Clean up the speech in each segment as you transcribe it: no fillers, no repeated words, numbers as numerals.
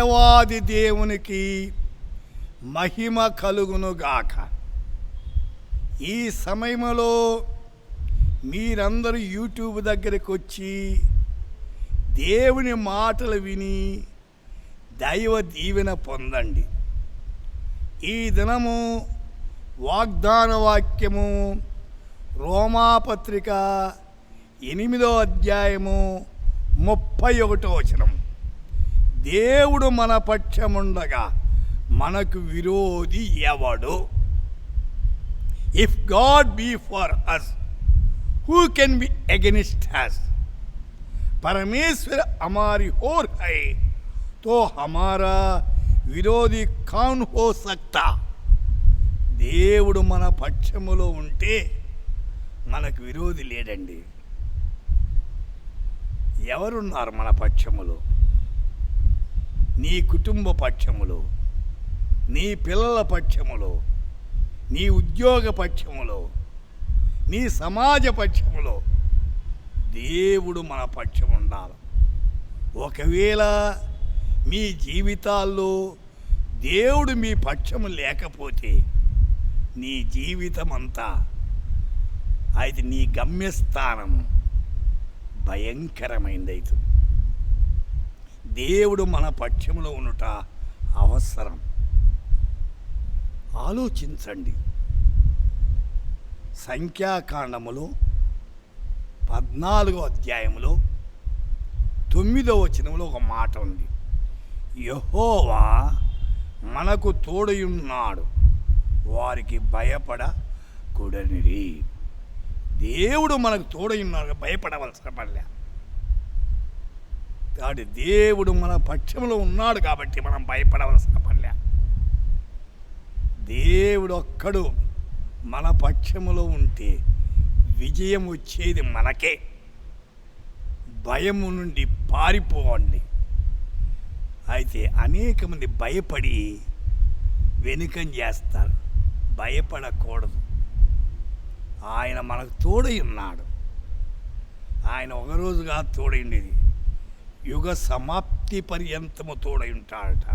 దేవాది దేవునికి మహిమ కలుగునుగాక. ఈ సమయంలో మీరందరూ యూట్యూబ్ దగ్గరికి వచ్చి దేవుని మాటలు విని దైవ దీవెన పొందండి. ఈ దినము వాగ్దాన వాక్యము రోమాపత్రిక 8వ అధ్యాయము 31వ వచనం. దేవుడు మన పక్షముండగా మనకు విరోధి ఎవడు? If God be for us who can be against us? परमेश्वर हमारी ओर है तो हमारा విరోధి కౌన్ హో సక్తా? దేవుడు మన పక్షములో ఉంటే మనకు విరోధి లేడండి. ఎవరున్నారు మన పక్షములో? నీ కుటుంబ పక్షములో, నీ పిల్లల పక్షములో, నీ ఉద్యోగ పక్షములో, నీ సమాజ పక్షములో దేవుడు మన పక్షం ఉండాలి. ఒకవేళ మీ జీవితాల్లో దేవుడు మీ పక్షము లేకపోతే నీ జీవితం అంతా అయితే నీ గమ్యస్థానం భయంకరమైందవుతుంది. దేవుడు మన పక్షంలో ఉండుట అవసరం. ఆలోచించండి. సంఖ్యాకాండములో 14వ అధ్యాయములో 9వ వచనంలో ఒక మాట ఉంది. యెహోవా మనకు తోడయున్నాడు, వారికి భయపడకూడనిరి. దేవుడు మనకు తోడయున్నాడు, భయపడవలసిన పనిలే. కాబట్టి దేవుడు మన పక్షంలో ఉన్నాడు కాబట్టి మనం భయపడవలసిన పనిలే. దేవుడు ఒక్కడు మన పక్షములో ఉంటే విజయం వచ్చేది మనకే. భయము నుండి పారిపోవండి. అయితే అనేక మంది భయపడి వెనుకం చేస్తారు. భయపడకూడదు. ఆయన మనకు తోడై ఉన్నాడు. ఆయన ఒకరోజుగా తోడైండేది, యుగ సమాప్తి పర్యంతము తోడై ఉంటాడట.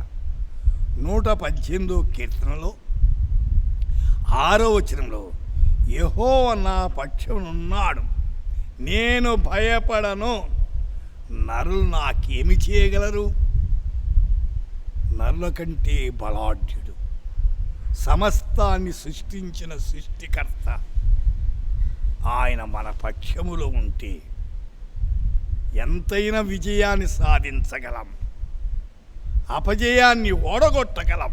118వ కీర్తనలో 6వ వచనంలో యెహోవా నా పక్షమునున్నాడు, నేను భయపడను. నరులు నాకేమి చేయగలరు? నరుల కంటే బలాఢ్యుడు, సమస్తాన్ని సృష్టించిన సృష్టికర్త ఆయన మన పక్షములో ఉంటే ఎంతైనా విజయాన్ని సాధించగలం, అపజయాన్ని ఓడగొట్టగలం.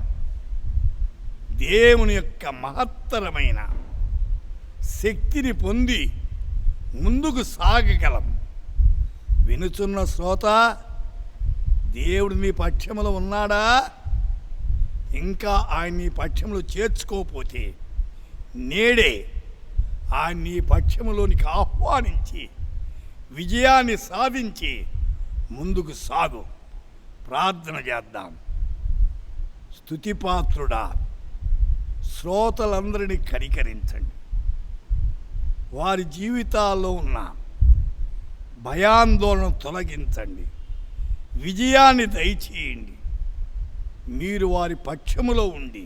దేవుని యొక్క మహత్తరమైన శక్తిని పొంది ముందుకు సాగగలం. వినుచున్న శ్రోత, దేవుడు నీ పక్షములో ఉన్నాడా? ఇంకా ఆయన నీ పక్షములో చేర్చుకోకపోతే నేడే ఆయన నీ పక్షములోనికి ఆహ్వానించి విజయాన్ని సాధించి ముందుకు సాగు. ప్రార్థన చేద్దాం. స్తుతిపాత్రుడా, శ్రోతలందరినీ కనికరించండి. వారి జీవితాల్లో ఉన్న భయాందోళన తొలగించండి. విజయాన్ని దయచేయండి. మీరు వారి పక్షములో ఉండి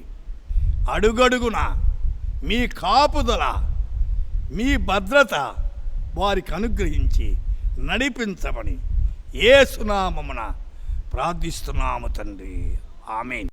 అడుగడుగున మీ కాపుదల, మీ భద్రత వారికి అనుగ్రహించి నడిపించమని యేసు నామమున ప్రార్థిస్తున్నాము తండ్రి. ఆమేన్.